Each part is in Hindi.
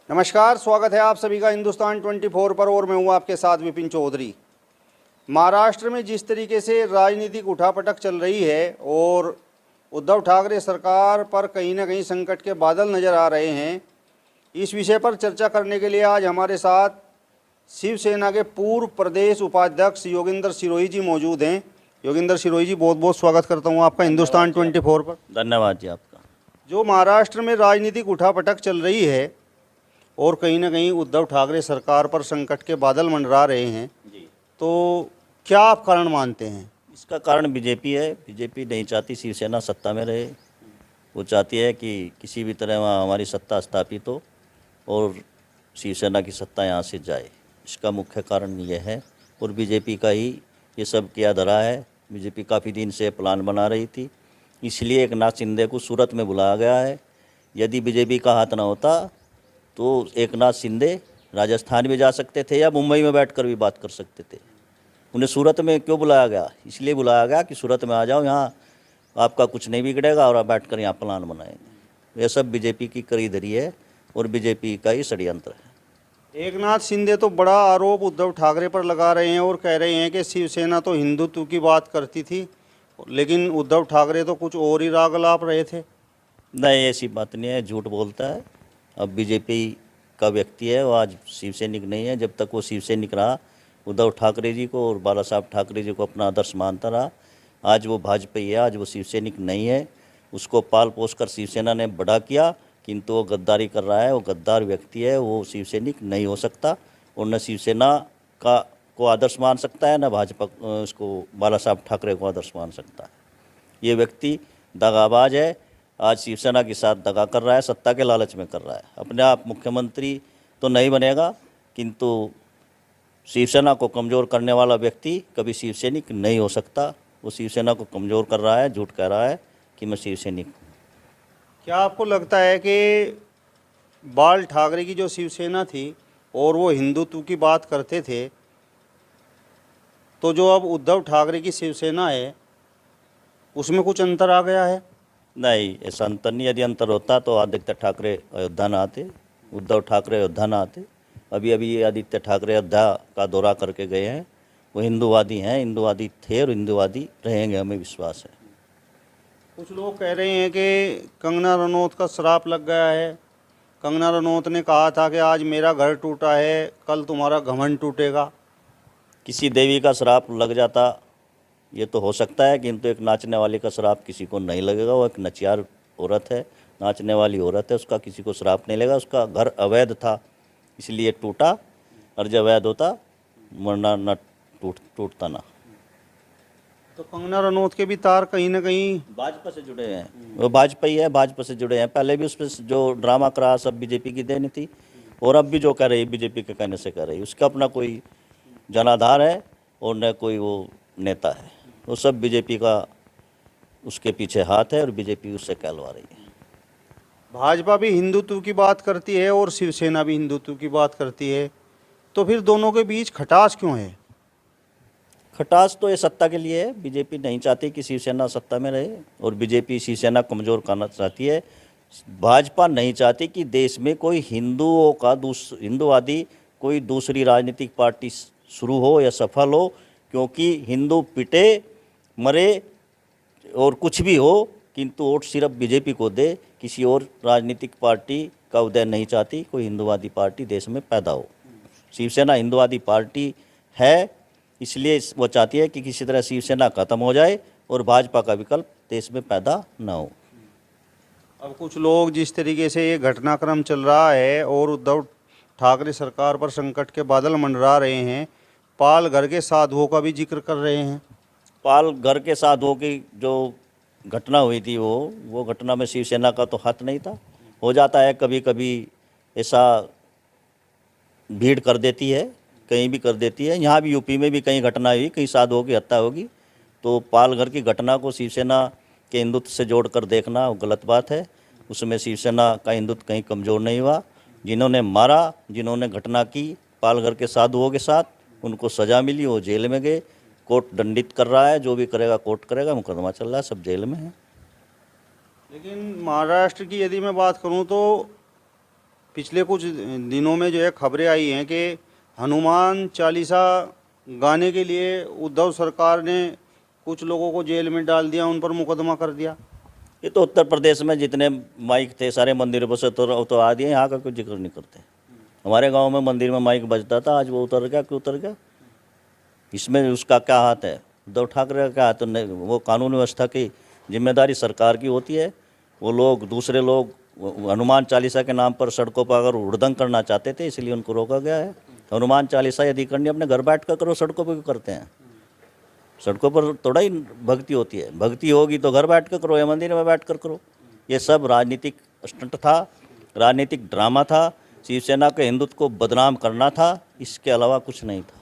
नमस्कार, स्वागत है आप सभी का हिंदुस्तान 24 पर और मैं हूँ आपके साथ विपिन चौधरी। महाराष्ट्र में जिस तरीके से राजनीतिक उठापटक चल रही है और उद्धव ठाकरे सरकार पर कहीं ना कहीं संकट के बादल नज़र आ रहे हैं, इस विषय पर चर्चा करने के लिए आज हमारे साथ शिवसेना के पूर्व प्रदेश उपाध्यक्ष योगेंद्र सिरोही जी मौजूद हैं। योगेंद्र सिरोही जी, बहुत बहुत स्वागत करता हूँ आपका हिंदुस्तान 24 पर। धन्यवाद जी आपका। जो महाराष्ट्र में राजनीतिक उठापटक चल रही है और कहीं ना कहीं उद्धव ठाकरे सरकार पर संकट के बादल मंडरा रहे हैं, जी, तो क्या आप कारण मानते हैं? इसका कारण बीजेपी है। बीजेपी नहीं चाहती शिवसेना सत्ता में रहे। वो चाहती है कि किसी भी तरह वहाँ हमारी सत्ता स्थापित हो और शिवसेना की सत्ता यहाँ से जाए। इसका मुख्य कारण ये है और बीजेपी का ही ये सब किया धरा है। बीजेपी काफ़ी दिन से प्लान बना रही थी, इसलिए एक नाथ शिंदे को सूरत में बुलाया गया है। यदि बीजेपी का हाथ ना होता तो एक नाथ शिंदे राजस्थान भी जा सकते थे या मुंबई में बैठकर भी बात कर सकते थे। उन्हें सूरत में क्यों बुलाया गया? इसलिए बुलाया गया कि सूरत में आ जाओ, यहाँ आपका कुछ नहीं बिगड़ेगा और आप बैठकर यहाँ प्लान बनाएंगे। यह सब बीजेपी की करी धरी है और बीजेपी का ही षड्यंत्र है। एक नाथ शिंदे तो बड़ा आरोप उद्धव ठाकरे पर लगा रहे हैं और कह रहे हैं कि शिवसेना तो हिंदुत्व की बात करती थी, लेकिन उद्धव ठाकरे तो कुछ और ही राग अलाप रहे थे। नहीं, ऐसी बात नहीं है, झूठ बोलता है। अब बीजेपी का व्यक्ति है, वो आज शिवसैनिक नहीं है। जब तक वो शिवसैनिक रहा, उद्धव ठाकरे जी को और बाला साहब ठाकरे जी को अपना आदर्श मानता रहा। आज वो भाजपाई है, आज वो शिवसैनिक नहीं है। उसको पाल पोस कर शिवसेना ने बड़ा किया, किंतु वो गद्दारी कर रहा है। वो गद्दार व्यक्ति है, वो शिवसैनिक नहीं हो सकता और न शिवसेना को आदर्श मान सकता है, न भाजपा उसको बाला साहब ठाकरे को आदर्श मान सकता है। ये व्यक्ति दगाबाज है। आज शिवसेना के साथ दगा कर रहा है, सत्ता के लालच में कर रहा है। अपने आप मुख्यमंत्री तो नहीं बनेगा, किंतु शिवसेना को कमज़ोर करने वाला व्यक्ति कभी शिवसैनिक नहीं हो सकता। वो शिवसेना को कमज़ोर कर रहा है, झूठ कह रहा है कि मैं शिवसैनिक हूँ। क्या आपको लगता है कि बाल ठाकरे की जो शिवसेना थी और वो हिंदुत्व की बात करते थे, तो जो अब उद्धव ठाकरे की शिवसेना है उसमें कुछ अंतर आ गया है? नहीं, ऐसा अंतर नहीं। यदि अंतर होता तो आदित्य ठाकरे अयोध्या न आते, उद्धव ठाकरे अयोध्या न आते। अभी आदित्य ठाकरे अयोध्या का दौरा करके गए हैं। वो हिंदूवादी हैं, हिंदूवादी थे और हिंदूवादी रहेंगे, हमें विश्वास है। कुछ लोग कह रहे हैं कि कंगना रनौत का श्राप लग गया है। कंगना रनौत ने कहा था कि आज मेरा घर टूटा है, कल तुम्हारा घमंड टूटेगा। किसी देवी का श्राप लग जाता ये तो हो सकता है, किंतु एक नाचने वाली का श्राप किसी को नहीं लगेगा। वो एक नचियार औरत है, नाचने वाली औरत है, उसका किसी को श्राप नहीं लगेगा। उसका घर अवैध था इसलिए टूटा, और जब अवैध होता वरना न टूटता ना। तो कंगना रनौत के भी तार कहीं ना कहीं भाजपा से जुड़े हैं। वो भाजपाई है, भाजपा से जुड़े हैं। पहले भी उस पर जो ड्रामा करा सब बीजेपी की देन थी, और अब भी जो कर रही बीजेपी के कहने से कर रही। उसका अपना कोई जनाधार है और न कोई वो नेता है। वो सब बीजेपी का उसके पीछे हाथ है और बीजेपी उससे कहलवा रही है। भाजपा भी हिंदुत्व की बात करती है और शिवसेना भी हिंदुत्व की बात करती है, तो फिर दोनों के बीच खटास क्यों है? खटास तो ये सत्ता के लिए है। बीजेपी नहीं चाहती कि शिवसेना सत्ता में रहे और बीजेपी शिवसेना कमज़ोर करना चाहती है। भाजपा नहीं चाहती कि देश में कोई हिंदुओं का हिंदूवादी कोई दूसरी राजनीतिक पार्टी शुरू हो या सफल हो, क्योंकि हिंदू पिटे मरे और कुछ भी हो, किंतु वोट सिर्फ बीजेपी को दे। किसी और राजनीतिक पार्टी का उदय नहीं चाहती, कोई हिंदूवादी पार्टी देश में पैदा हो। शिवसेना हिंदूवादी पार्टी है, इसलिए वो चाहती है कि किसी तरह शिवसेना खत्म हो जाए और भाजपा का विकल्प देश में पैदा न हो। अब कुछ लोग जिस तरीके से ये घटनाक्रम चल रहा है और उद्धव ठाकरे सरकार पर संकट के बादल मंडरा रहे हैं, पाल घर के साधुओं का भी जिक्र कर रहे हैं। पाल घर के साधुओं की जो घटना हुई थी, वो घटना में शिवसेना का तो हाथ नहीं था। हो जाता है कभी कभी ऐसा, भीड़ कर देती है, कहीं भी कर देती है। यहाँ भी यूपी में भी कहीं घटना हुई, कहीं साधुओं की हत्या होगी। तो पाल घर की घटना को शिवसेना के हिंदुत्व से जोड़कर देखना वो गलत बात है। उसमें शिवसेना का हिंदुत्व कहीं कमज़ोर नहीं हुआ। जिन्होंने मारा, जिन्होंने घटना की पाल घर के साधुओं के साथ, उनको सज़ा मिली, वो जेल में गए। कोर्ट दंडित कर रहा है, जो भी करेगा कोर्ट करेगा। मुकदमा चल रहा है, सब जेल में है। लेकिन महाराष्ट्र की यदि मैं बात करूं तो पिछले कुछ दिनों में जो है खबरें आई हैं कि हनुमान चालीसा गाने के लिए उद्धव सरकार ने कुछ लोगों को जेल में डाल दिया, उन पर मुकदमा कर दिया। ये तो उत्तर प्रदेश में जितने माइक थे सारे मंदिरों पर से तो आ दिए, यहाँ का कोई जिक्र नहीं करते। हमारे गांव में मंदिर में माइक बजता था, आज वो उतर गया, क्यों उतर गया? इसमें उसका क्या हाथ है? उद्धव ठाकरे का क्या हाथ? नहीं, वो कानून व्यवस्था की जिम्मेदारी सरकार की होती है। वो लोग दूसरे लोग हनुमान चालीसा के नाम पर सड़कों पर अगर हुड़दंग करना चाहते थे, इसलिए उनको रोका गया है। हनुमान चालीसा यदि करनी अपने घर बैठ कर करो, सड़कों पर क्यों करते हैं? सड़कों पर थोड़ा ही भक्ति होती है। भक्ति होगी तो घर बैठ कर करो या मंदिर में बैठ कर करो। ये सब राजनीतिक स्टंट था, राजनीतिक ड्रामा था, शिवसेना के हिंदुत्व को बदनाम करना था, इसके अलावा कुछ नहीं था।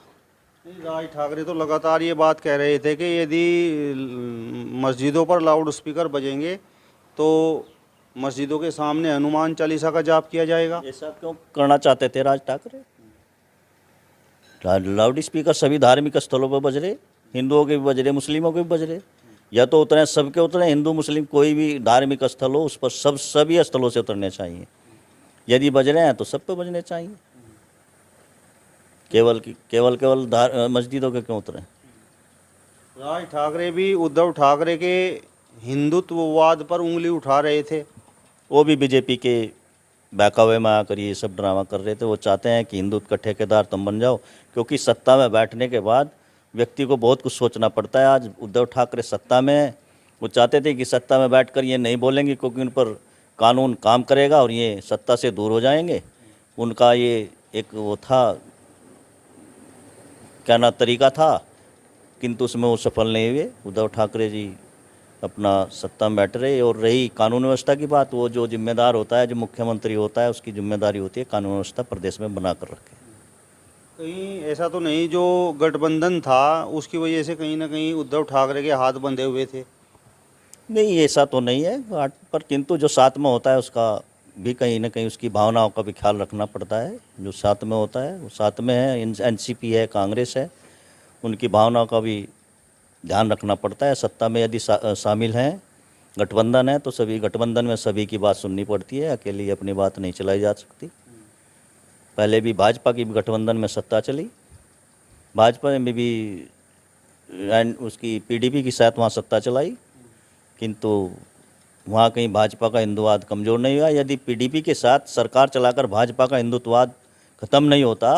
राज ठाकरे तो लगातार ये बात कह रहे थे कि यदि मस्जिदों पर लाउड स्पीकर बजेंगे तो मस्जिदों के सामने हनुमान चालीसा का जाप किया जाएगा। ऐसा क्यों करना चाहते थे राज ठाकरे? लाउड स्पीकर सभी धार्मिक स्थलों पर बज रहे, हिंदुओं के भी बज रहे, मुस्लिमों के भी बज रहे, या तो उतरे सबके उतरे, हिंदू मुस्लिम कोई भी धार्मिक स्थल हो उस पर सभी स्थलों से उतरने चाहिए। यदि बज रहे हैं तो सब पे बजने चाहिए, केवल मस्जिदों के क्यों उतरे? राज ठाकरे भी उद्धव ठाकरे के हिंदुत्ववाद पर उंगली उठा रहे थे। वो भी बीजेपी के बहकावे में आकर ये सब ड्रामा कर रहे थे। वो चाहते हैं कि हिंदुत्व का ठेकेदार तुम बन जाओ, क्योंकि सत्ता में बैठने के बाद व्यक्ति को बहुत कुछ सोचना पड़ता है। आज उद्धव ठाकरे सत्ता में है, वो चाहते थे कि सत्ता में बैठकर ये नहीं बोलेंगे क्योंकि उन पर कानून काम करेगा और ये सत्ता से दूर हो जाएंगे। उनका ये एक वो था, कहना तरीका था, किंतु उसमें वो सफल नहीं हुए। उद्धव ठाकरे जी अपना सत्ता में बैठ रहे। और रही कानून व्यवस्था की बात, वो जो जिम्मेदार होता है, जो मुख्यमंत्री होता है, उसकी जिम्मेदारी होती है कानून व्यवस्था प्रदेश में बना कर रखे। कहीं ऐसा तो नहीं जो गठबंधन था उसकी वजह से कहीं ना कहीं उद्धव ठाकरे के हाथ बंधे हुए थे? नहीं, ऐसा तो नहीं है, पर किंतु जो साथ में होता है उसका भी कहीं ना कहीं उसकी भावनाओं का भी ख्याल रखना पड़ता है। जो साथ में होता है वो साथ में है, एनसीपी है, कांग्रेस है, उनकी भावनाओं का भी ध्यान रखना पड़ता है। सत्ता में यदि शामिल हैं, गठबंधन है, तो सभी गठबंधन में सभी की बात सुननी पड़ती है, अकेली अपनी बात नहीं चलाई जा सकती। पहले भी भाजपा की गठबंधन में सत्ता चली, भाजपा में भी उसकी पीडीपी की साथ वहाँ सत्ता चलाई, किंतु वहाँ कहीं भाजपा का हिंदुवाद कमज़ोर नहीं हुआ। यदि पीडीपी के साथ सरकार चलाकर भाजपा का हिंदुत्ववाद ख़त्म नहीं होता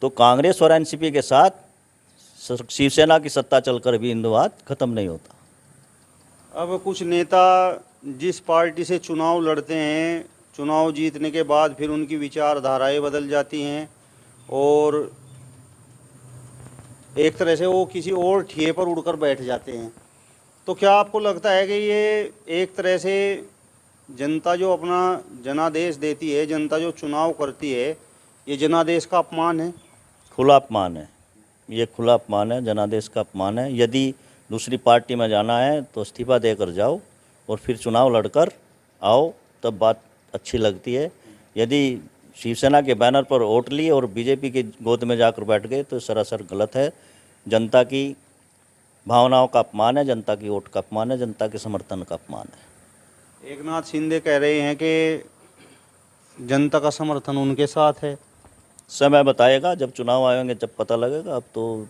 तो कांग्रेस और एनसीपी के साथ शिवसेना की सत्ता चलकर भी हिंदुवाद खत्म नहीं होता। अब कुछ नेता जिस पार्टी से चुनाव लड़ते हैं, चुनाव जीतने के बाद फिर उनकी विचारधाराएं बदल जाती हैं और एक तरह से वो किसी और ठिए पर उड़कर बैठ जाते हैं। तो क्या आपको लगता है कि ये एक तरह से जनता जो अपना जनादेश देती है, जनता जो चुनाव करती है, ये जनादेश का अपमान है? खुला अपमान है, ये खुला अपमान है, जनादेश का अपमान है। यदि दूसरी पार्टी में जाना है तो इस्तीफा देकर जाओ और फिर चुनाव लड़कर आओ, तब बात अच्छी लगती है। यदि शिवसेना के बैनर पर वोट लिए और बीजेपी के गोद में जाकर बैठ गए तो सरासर गलत है। जनता की भावनाओं का अपमान है, जनता की वोट का अपमान है, जनता के समर्थन का अपमान है। एकनाथ शिंदे कह रहे हैं कि जनता का समर्थन उनके साथ है। समय बताएगा, जब चुनाव आएंगे जब पता लगेगा। अब तो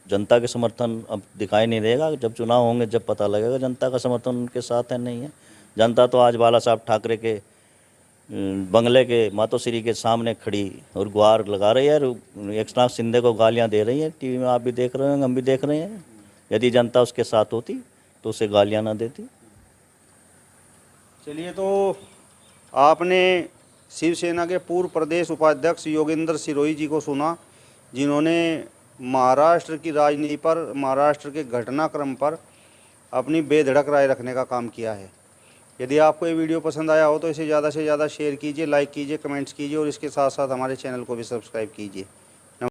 जनता के समर्थन अब दिखाई नहीं देगा, जब चुनाव होंगे जब पता लगेगा जनता का समर्थन उनके साथ है नहीं है। जनता तो आज बाला साहब ठाकरे के बंगले के मातोश्री के सामने खड़ी और गुहार लगा रही है, एकनाथ शिंदे को गालियां दे रही है। टीवी में आप भी देख रहे हैं, हम भी देख रहे हैं। यदि जनता उसके साथ होती तो उसे गालियां ना देती। चलिए, तो आपने शिवसेना के पूर्व प्रदेश उपाध्यक्ष योगेंद्र सिरोही जी को सुना, जिन्होंने महाराष्ट्र की राजनीति पर, महाराष्ट्र के घटनाक्रम पर अपनी बेधड़क राय रखने का काम किया है। यदि आपको ये वीडियो पसंद आया हो तो इसे ज़्यादा से ज़्यादा शेयर कीजिए, लाइक कीजिए, कमेंट्स कीजिए और इसके साथ साथ हमारे चैनल को भी सब्सक्राइब कीजिए।